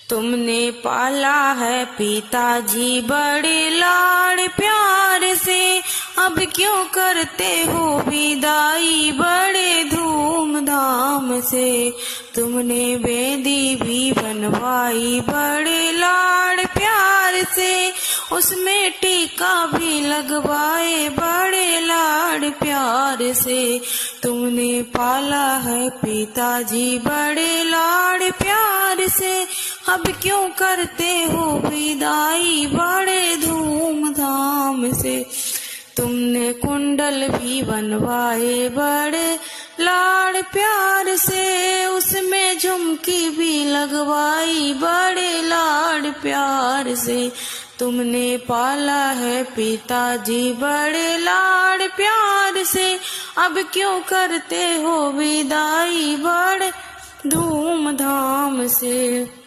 तुमने पाला है पिताजी बड़े लाड़ प्यार से, अब क्यों करते हो विदाई बड़े धूमधाम से। तुमने बेदी भी बनवाई बड़े लाड़ प्यार से, उसमें टीका भी लगवाए बड़े लाड़ प्यार से। तुमने पाला है पिताजी बड़े लाड़ प्यार से, अब क्यों करते हो विदाई बड़े धूमधाम से। तुमने कुंडल भी बनवाए बड़े लाड़ प्यार से, उसमें झुमकी भी लगवाई बड़े लाड़ प्यार से। तुमने पाला है पिताजी बड़े लाड़ प्यार से, अब क्यों करते हो विदाई बड़े धूमधाम से।